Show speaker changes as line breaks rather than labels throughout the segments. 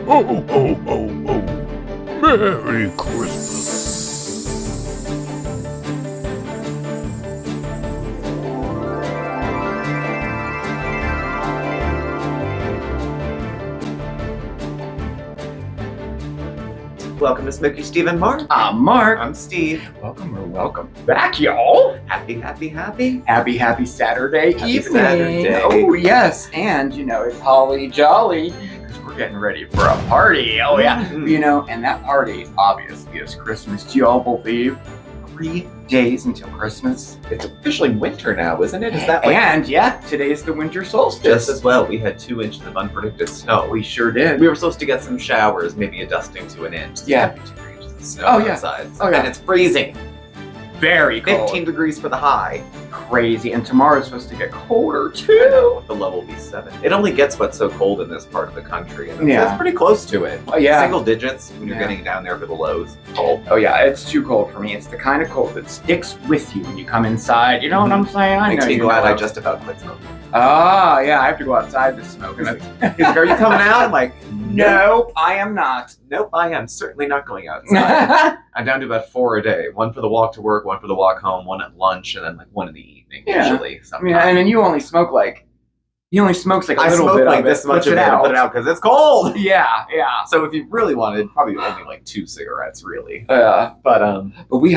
Ho, ho, ho, ho. Merry Christmas.
Welcome to Smokeysteveandmarc.
I'm Mark.
I'm Steve.
Welcome or welcome back, y'all.
Happy.
Happy Saturday
Happy
evening.
Saturday.
Oh, yes. And, it's holly jolly because we're getting ready for a party. Oh, yeah.
Mhm.
And that party obviously is Christmas. Do y'all believe? 3 days until Christmas.
It's officially winter now, isn't it? Is that like
And, today's the winter solstice.
just as well? We had 2 inches of unpredicted snow.
We sure did.
We were supposed to get some showers, maybe a dusting to an inch.
Yeah.
There's gotta be 2 inches of snow
Oh, yeah.
outside.
Oh, yeah.
And it's freezing.
Very cold.
15 degrees for the high.
Crazy. And tomorrow's supposed to get colder, too.
The low will be 7. It only gets but so cold in this part of the country. And
Yeah.
it's pretty close to it.
Oh, yeah.
Single digits when you're
Yeah.
getting down there for the lows. Cold.
Oh yeah, it's too cold for me. It's the kind of cold that sticks with you when you come inside. You know what I'm saying? I
Makes
know
me
you
glad
know.
I just about quit smoking.
Ah, yeah, I have to go outside to smoke. And
He's like, are you coming out? I'm like,
nope, I am not.
Nope, I am certainly not going outside. I'm down to about 4 a day. 1 for the walk to work, 1 for the walk home, 1 at lunch, and then like 1 in the evening
Yeah.
usually.
And then you only smoke like a
I
little
smoke
bit
like
of
this
it.
much
Push
of it and put it out because it's cold.
Yeah.
So if you really wanted, probably only like 2 cigarettes, really.
But
But
we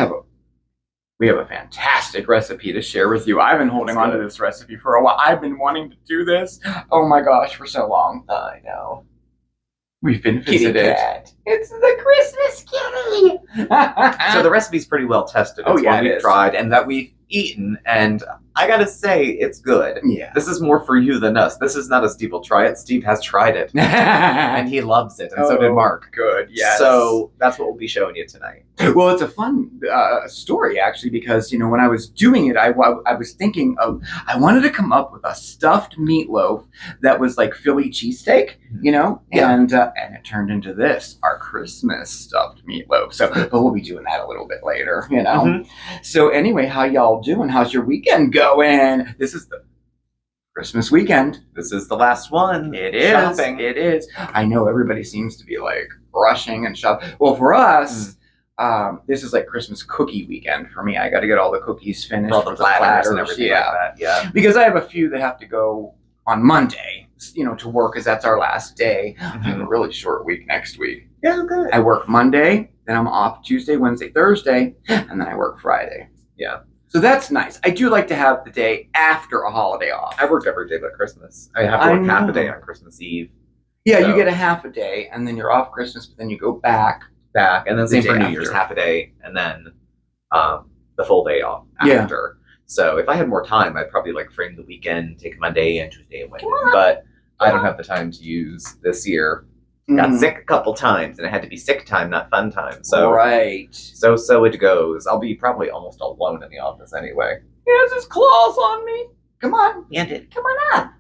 have a fantastic recipe to share with you. I've been holding on to this recipe for a while. I've been wanting to do this. Oh my gosh, for so long.
I know.
We've been
Kitty
visited.
cat.
It's the Christmas kitty.
So the recipe's pretty well tested.
Oh,
It's
yeah,
one
it
we've
is.
tried and that we've eaten, and I gotta say, it's good.
Yeah.
This is more for you than us. This is not a Steve will try it. Steve has tried it, and he loves it, and so did Mark.
Good, yes.
So that's what we'll be showing you tonight.
Well, it's a fun story, actually, because, when I was doing it, I was thinking I wanted to come up with a stuffed meatloaf that was like Philly cheesesteak,
Yeah.
and it turned into this, our Christmas stuffed meatloaf. So, but we'll be doing that a little bit later,
Mhm.
So anyway, how y'all doing? How's your weekend going? This is the Christmas weekend.
This is the last one.
It is.
Shopping.
It is. I know everybody seems to be like rushing and shopping. Well, for us, this is like Christmas cookie weekend for me. I got to get all the cookies finished
For all the platters and everything
yeah.
like that. Yeah.
Because I have a few that have to go on Monday, to work, because that's our last day. I have a really short week next week.
Yeah, good.
I work Monday, then I'm off Tuesday, Wednesday, Thursday, and then I work Friday.
Yeah.
So that's nice. I do like to have the day after a holiday off.
I work every day but Christmas. I have to
I
work half a
know.
day on Christmas Eve.
Yeah,
So-
you get a half a day, and then you're off Christmas, but then you go back.
Back, and then same
The
for
day
New Year's,
after.
half a day, and then the full day off
Yeah.
after. So if I had more time, I'd probably like frame the weekend, take Monday and Tuesday and Wednesday. But I don't have the time to use this year. Got
Mhm.
sick a couple times, and it had to be sick time, not fun time. So
Right.
so it goes. I'll be probably almost alone in the office anyway.
He has his claws on me. Come on. Come on up.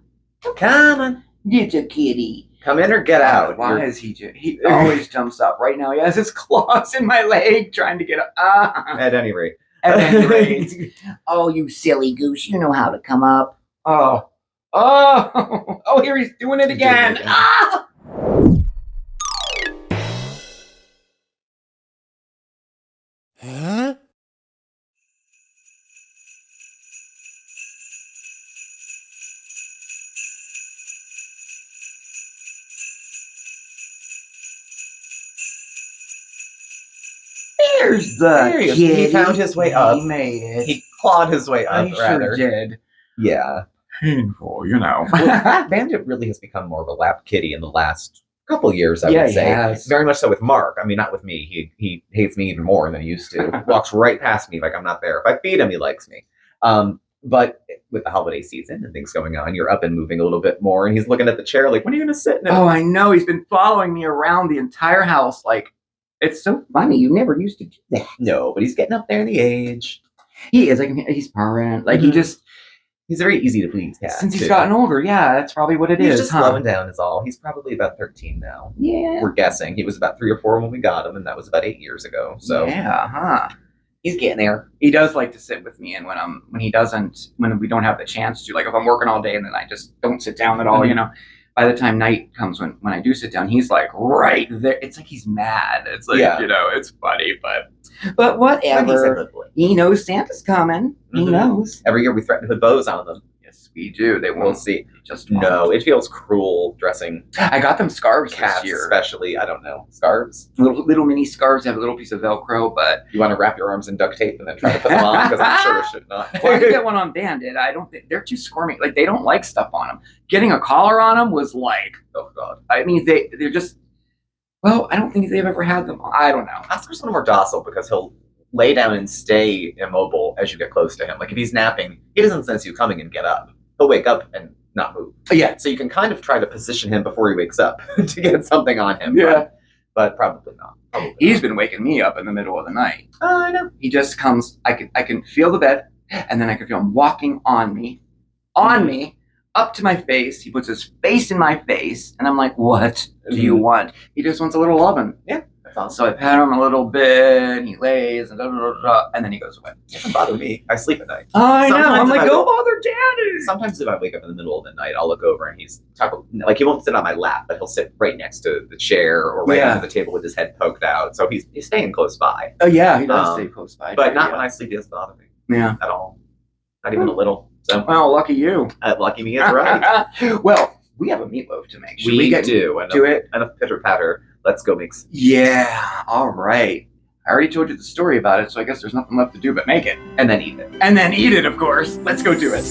Come on,
It's a kitty.
come in or get out.
Why
You're-
is he always jumps up. Right now he has his claws in my leg trying to get up.
At any rate.
At any rate. Oh, you silly goose. You know how to come up. Oh. Here he's doing it
He's
again.
doing it again.
Huh?
There's the
There he is. He
kitty.
found his way up.
He made it.
He clawed his way up,
I
rather.
sure did.
Yeah.
Painful,
Well, Bandit really has become more of a lap kitty in the last couple years, I
Yeah,
would
he
say.
has.
Very much so with Mark. I mean, not with me. He hates me even more than he used to. Walks right past me like I'm not there. If I feed him, he likes me. But with the holiday season and things going on, you're up and moving a little bit more, and he's looking at the chair like, when are you going to sit in it?
Oh, I know. He's been following me around the entire house. Like, it's so funny. You never used to do that.
No, but he's getting up there in the age.
He is. Like, he's purring. Like, he
Mhm.
just,
He's very easy to please cat.
since he's
too.
gotten older, yeah, that's probably what it
He's
is,
just
huh?
slowing down is all. He's probably about 13 now.
Yeah.
We're guessing. He was about 3 or 4 when we got him, and that was about 8 years ago. So
Yeah, huh?
he's getting there.
He does like to sit with me, and when we don't have the chance to, like if I'm working all day and then I just don't sit down at all,
Mhm.
you know, by the time night comes, when I do sit down, he's like right there. It's like he's mad. It's like,
Yeah.
it's funny, but
But he's a
whatever.
good boy.
He knows Santa's coming. He
Mhm.
knows.
Every year we threaten to put bows on them.
Yes, we do. They
We'll
won't
see.
just
No, it feels cruel dressing
I got them scarves
cats,
this year.
especially. I don't know. Scarves?
Little mini scarves have a little piece of Velcro, but
You want to wrap your arms in duct tape and then try to put them on? Because I'm sure it should not.
well, I did get one on Bandit. I don't think they're too squirmy. Like they don't like stuff on them. Getting a collar on them was like,
Oh, God.
I mean, they're just. Well, I don't think they've ever had them. I don't know.
Oscar's a little more docile because he'll lay down and stay immobile as you get close to him. Like if he's napping, he doesn't sense you coming and get up. He'll wake up and not move.
Yeah.
So you can kind of try to position him before he wakes up to get something on him.
Yeah.
But probably not.
He's been waking me up in the middle of the night.
I know.
He just comes. I can feel the bed, and then I can feel him walking on me, up to my face. He puts his face in my face, and I'm like, "What do you want?" He just wants a little loving.
Yeah, that's awesome.
So I pat him a little bit, and he lays, and and then he goes away.
It doesn't bother me. I sleep at night.
I know.
Sometimes
I'm like,
if I
go
wake-
bother daddy.
Sometimes if I wake up in the middle of the night, I'll look over and he's like he won't sit on my lap, but he'll sit right next to the chair or right
Yeah.
under the table with his head poked out. So he's staying close by.
Oh yeah, he does
Um,
stay close by.
But not when I sleep. He doesn't bother me
Yeah.
at all. Not even a little. So
Well, lucky you.
lucky me is right.
Well, we have a meatloaf to make. Should we get
do.
to it?
Enough pitter patter. Let's go make some.
Yeah. All right. I already told you the story about it, so I guess there's nothing left to do but make it.
And then eat it.
And then eat it, of course. Let's go do it.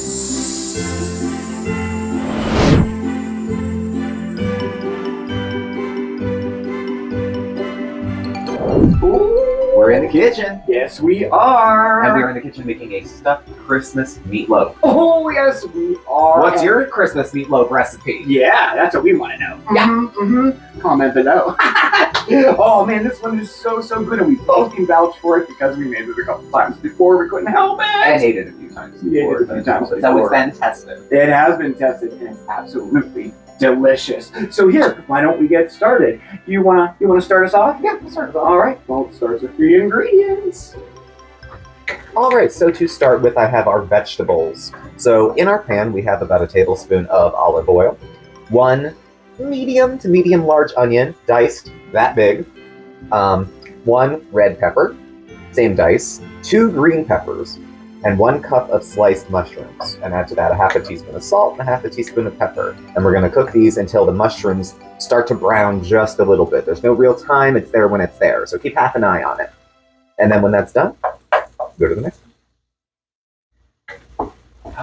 Ooh,
We're in the kitchen.
yes, we are.
And we're in the kitchen making a stuffed Christmas meatloaf.
Oh, yes, we are.
What's your Christmas meatloaf recipe?
Yeah, that's what we want to know. Yeah. Comment below. Oh man, this one is so good, and we both can vouch for it because we made it a couple times before. We couldn't help
I
it.
hate it a few times
We ate
before.
it a few times
So it's
before.
been tested.
It has been tested, and it's absolutely delicious. So here, why don't we get started? You wanna start us off?
Yeah, we'll start.
All right. Well, it starts with the ingredients.
All right, so to start with, I have our vegetables. So in our pan, we have about a tablespoon of olive oil, 1 medium to medium large onion, diced that big, 1 red pepper, same dice, 2 green peppers, and 1 cup of sliced mushrooms. And add to that a half a teaspoon of salt and a half a teaspoon of pepper. And we're gonna cook these until the mushrooms start to brown just a little bit. There's no real time, it's there when it's there. So keep half an eye on it. And then when that's done, go to the mixer.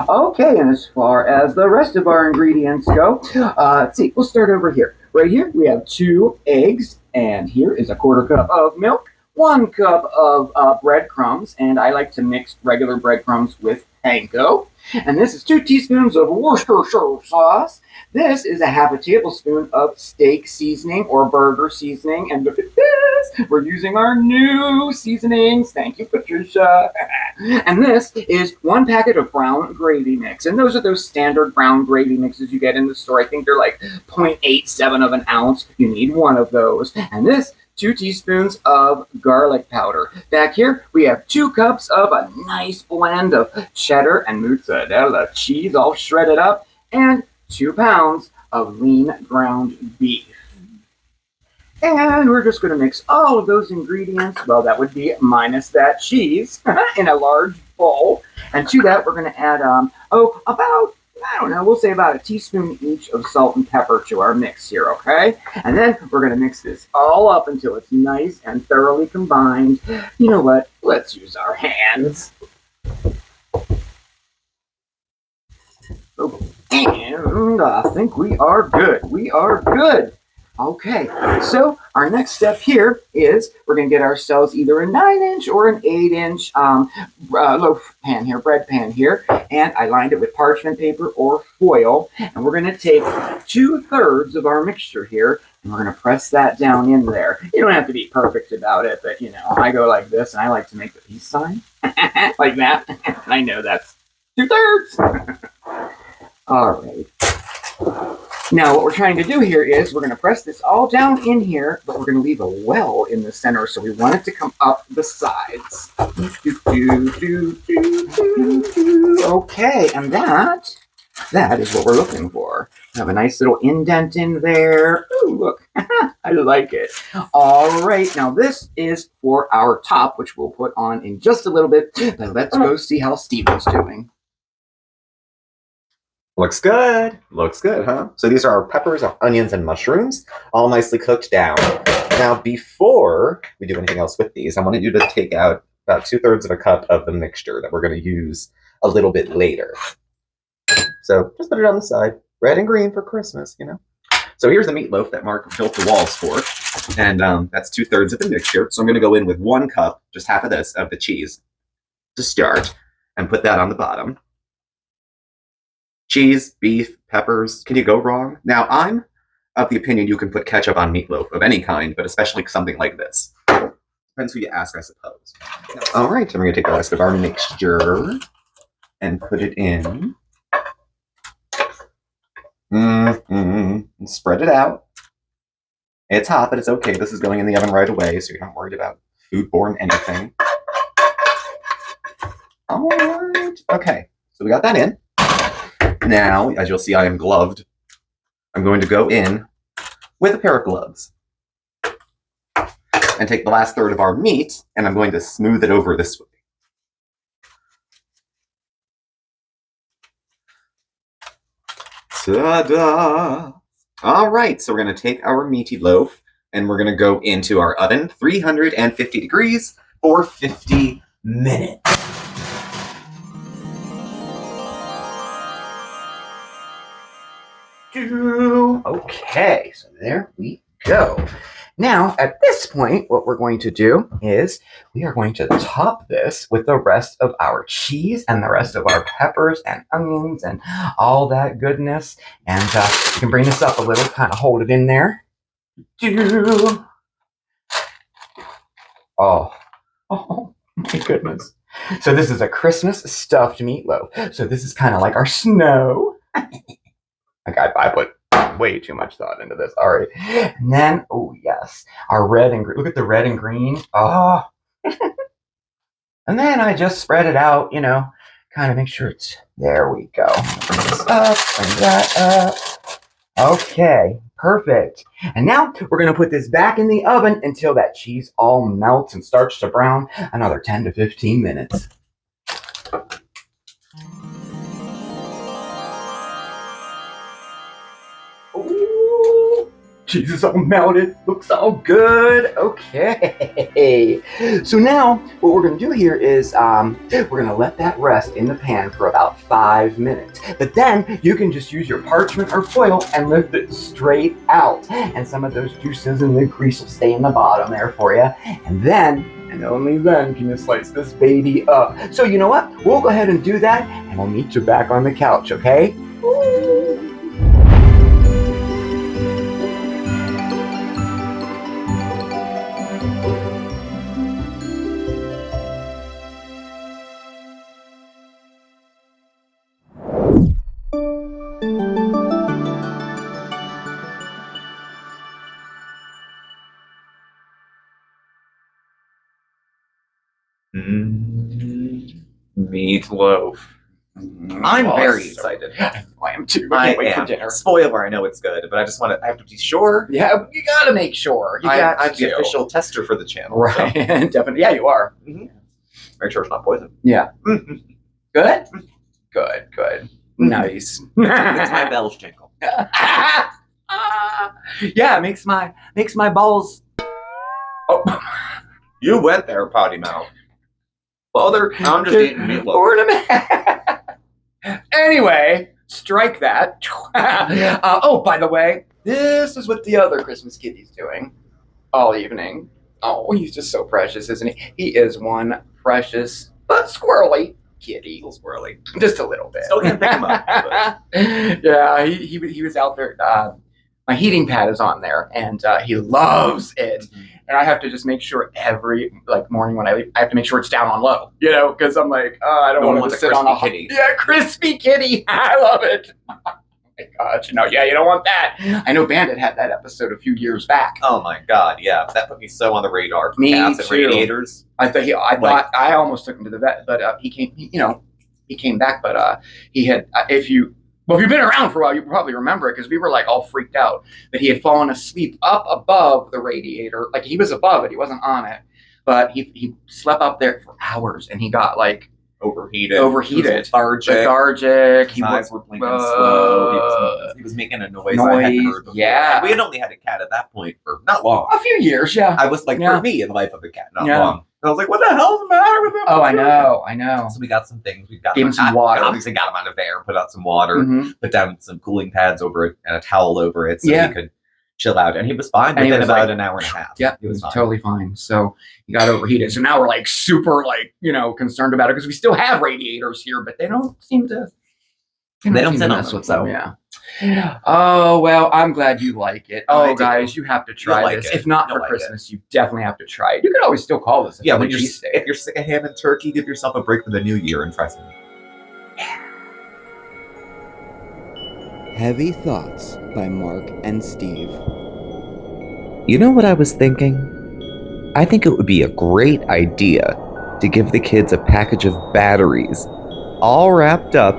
Okay, and as far as the rest of our ingredients go, let's see. We'll start over here. Right here, we have 2 eggs, and here is a 1/4 cup of milk, 1 cup of breadcrumbs, and I like to mix regular breadcrumbs with panko. And this is 2 teaspoons of Worcestershire sauce. This is a half a tablespoon of steak seasoning or burger seasoning. And look at this. We're using our new seasonings. Thank you, Patricia. And this is 1 packet of brown gravy mix. And those are those standard brown gravy mixes you get in the store. I think they're like 0.87 of an ounce. You need 1 of those. And this 2 teaspoons of garlic powder. Back here, we have 2 cups of a nice blend of cheddar and mozzarella cheese all shredded up, and 2 pounds of lean ground beef. And we're just going to mix all of those ingredients, well, that would be minus that cheese, in a large bowl. And to that, we're going to add, about, I don't know, we'll say about a teaspoon each of salt and pepper to our mix here, okay? And then we're going to mix this all up until it's nice and thoroughly combined. You know what? Let's use our hands. And I think we are good. We are good. Okay, so our next step here is we're going to get ourselves either a 9-inch or an 8-inch loaf pan here, bread pan here, and I lined it with parchment paper or foil, and we're going to take 2/3 of our mixture here, and we're going to press that down in there. You don't have to be perfect about it, but you know, I go like this, and I like to make the peace sign, like that, and I know that's 2/3. All right. Now, what we're trying to do here is we're going to press this all down in here, but we're going to leave a well in the center, so we want it to come up the sides. Okay, and that is what we're looking for. Have a nice little indent in there. Ooh, look. I like it. All right. Now, this is for our top, which we'll put on in just a little bit. But let's go see how Steven's doing.
Looks good. Looks good, huh? So these are our peppers, our onions, and mushrooms, all nicely cooked down. Now, before we do anything else with these, I wanted you to take out about 2/3 of a cup of the mixture that we're going to use a little bit later. So just put it on the side. Red and green for Christmas, you know. So here's the meatloaf that Mark built the walls for. And that's 2/3 of the mixture. So I'm going to go in with 1 cup, just half of this, of the cheese to start, and put that on the bottom. Cheese, beef, peppers. Can you go wrong? Now, I'm of the opinion you can put ketchup on meatloaf of any kind, but especially something like this. Depends who you ask, I suppose. All right, so we're going to take the rest of our mixture and put it in. Spread it out. It's hot, but it's okay. This is going in the oven right away, so you're not worried about foodborne anything. All right. Okay, so we got that in. Now, as you'll see, I am gloved. I'm going to go in with a pair of gloves and take the last third of our meat, and I'm going to smooth it over this way. Ta-da! All right, so we're going to take our meaty loaf, and we're going to go into our oven, 350 degrees for 50 minutes. Okay, so there we go. Now, at this point, what we're going to do is we are going to top this with the rest of our cheese and the rest of our peppers and onions and all that goodness. And you can bring this up a little, kind of hold it in there. Oh my goodness. So this is a Christmas stuffed meatloaf. So this is kind of like our snow. I put way too much thought into this. All right. And then, oh, yes, our red and green. Look at the red and green. Oh. And then I just spread it out, you know, kind of make sure it's, there we go. Bring this up, bring that up. Okay, perfect. And now we're going to put this back in the oven until that cheese all melts and starts to brown. Another 10 to 15 minutes. Cheese is all melted. Looks all good. Okay. So now what we're going to do here is we're going to let that rest in the pan for about 5 minutes. But then you can just use your parchment or foil and lift it straight out. And some of those juices and the grease will stay in the bottom there for you. And then, and only then, can you slice this baby up. So you know what? We'll go ahead and do that, and we'll meet you back on the couch, okay? Meatloaf. I'm very excited.
I am too.
I
Can't wait for
am.
dinner.
Spoiler, I know it's good, but I just want to, I have to be sure.
Yeah, you gotta make sure. You
I'm
got
the
to.
official tester for the channel.
Right,
So.
definitely. Yeah, you are.
Make sure it's not poison.
Yeah. Good? Good, good. Nice.
It's my bells jingle.
Yeah, it makes my balls. Oh,
You went there, potty mouth. Father, I'm just eating meatloaf.
ornament. Anyway, strike that. Oh, by the way, this is what the other Christmas kitty's doing all evening. Oh, he's just so precious, isn't he? He is one precious but squirrely kitty.
A little squirrely.
Just a little bit.
Still can't pick him up. But.
Yeah, he was out there. My heating pad is on there, and he loves it. And I have to just make sure every morning when I leave, I have to make sure it's down on low, you know, because I'm like, I don't want to sit on a
kitty.
Yeah, crispy kitty. I love it. Oh my gosh, you don't want that. I know Bandit had that episode a few years back.
Oh my god, yeah, that put me so on the radar.
Me
Cats and
too.
radiators.
I thought I almost took him to the vet, but he came back. But he had if you Well, if you've been around for a while, you probably remember it because we were like all freaked out that he had fallen asleep up above the radiator. Like he was above it, he wasn't on it, but he slept up there for hours and he got like
overheated.
He was
lethargic.
He
eyes
was
were blinking slow. He was making a noise I hadn't heard before.
Yeah.
And we had only had a cat at that point for not long.
A few years, yeah.
I was like,
Yeah.
for me, in the life of a cat, not
Yeah.
long. I was like, what the hell's the matter with him?
Oh, I know.
So we got some things. We got
Gave him some water.
Obviously got him out of there, put out some water,
Mhm.
put down some cooling pads over it and a towel over it so
Yeah.
he could chill out. And he was fine
And he
within
was
about
like-
an hour and a half.
Yeah,
he was fine.
totally fine. So he got overheated. So now we're like super like, concerned about it because we still have radiators here, but they don't seem to
They don't
seem
sit
to
on
mess
them,
with
so.
them. Yeah. Oh, well, I'm glad you like it.
I
Oh,
do.
guys, you have to try
like
this.
it.
If not
You'll
for
like
Christmas, you definitely have to try it. You could always still call this a
Yeah,
Philly
when
cheesesteak.
if you're sick of ham and turkey, give yourself a break for the new year and try some.
Heavy Thoughts by Mark and Steve.
You know what I was thinking? I think it would be a great idea to give the kids a package of batteries, all wrapped up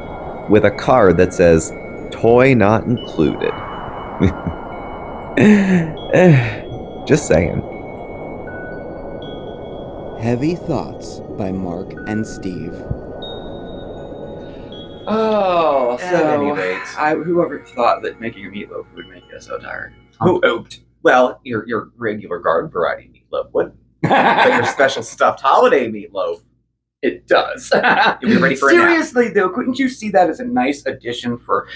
with a card that says, "Toy not included." Just saying.
Heavy Thoughts by Mark and Steve.
Oh,
At
so
any rate.
whoever thought that making a meatloaf would make you so tired?
Who ooped? Well, your regular garden variety meatloaf wouldn't. But your special stuffed holiday meatloaf.
It does.
You'll be ready for a nap.
Seriously, though, couldn't you see that as a nice addition for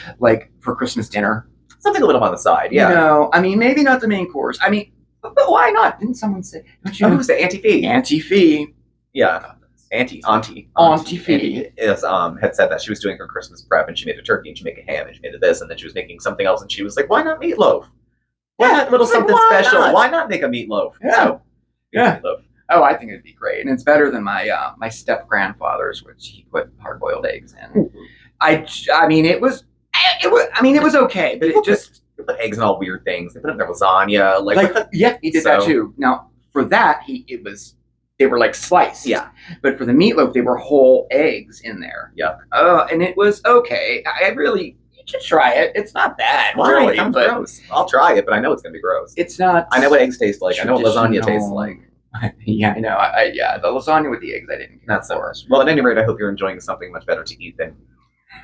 Christmas dinner?
Something a little on the side, yeah.
I mean, maybe not the main course. I mean, but why not? Didn't someone say? Don't you
Oh,
know?
who's the Auntie Fee?
Auntie Fee.
Yeah. Auntie
Fee.
is had said that she was doing her Christmas prep and she made a turkey and she made a ham and she made a this and then she was making something else and she was like, why not meatloaf? Why not a little
It's like,
something
why
special?
not?
Why not make a meatloaf?
Yeah.
So,
Yeah.
Meatloaf.
Oh, I think it'd be great, and it's better than my step grandfather's, which he put hard boiled eggs in. I mean, it was okay, but it just
They put eggs in all weird things. They put it in their lasagna.
yeah, he did that
So-
too. Now for that, they were like sliced.
Yeah.
But for the meatloaf, they were whole eggs in there.
Yeah.
And it was okay. You should try it. It's not bad,
Why?
really,
It sounds
but
gross. I'll try it, but I know it's going to be gross.
it's not.
I know what eggs taste like. I know what lasagna tastes
traditional.
like.
Yeah, I know. Yeah, the lasagna with the eggs, I didn't.
Not so much. Well, at any rate, I hope you're enjoying something much better to eat than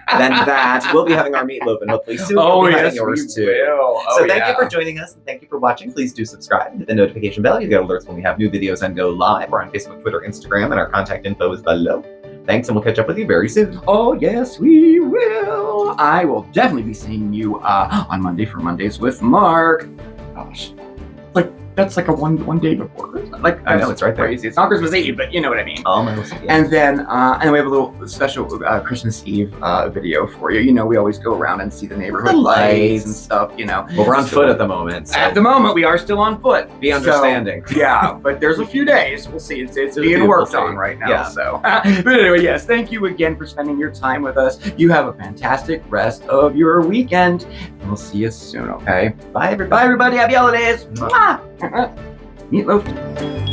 that. We'll be having our meatloaf, and hopefully soon we'll be having yours too. So thank you for joining us, and thank you for watching. Please do subscribe, hit the notification bell. You get alerts when we have new videos and go live. We're on Facebook, Twitter, Instagram, and our contact info is below. Thanks, and we'll catch up with you very soon.
Oh, yes, we will. I will definitely be seeing you on Monday for Mondays with Mark. Gosh, that's like a one day before Christmas.
I know, it's right there.
Crazy. It's not Christmas Eve, but you know what I mean.
Almost. Yeah.
And then we have a little special Christmas Eve video for you. We always go around and see the neighborhood
The
lights
lights.
and stuff.
Well, we're on foot at the moment. So
At the moment, we are still on foot.
be understanding.
So, yeah, but there's a few days. We'll see. It's
a
being
few,
worked
we'll see.
on right now.
Yeah.
So, but anyway, yes, thank you again for spending your time with us. You have a fantastic rest of your weekend, and we'll see you soon. Okay.
Bye, everybody.
Bye, everybody. Happy holidays. Mwah. Meatloaf.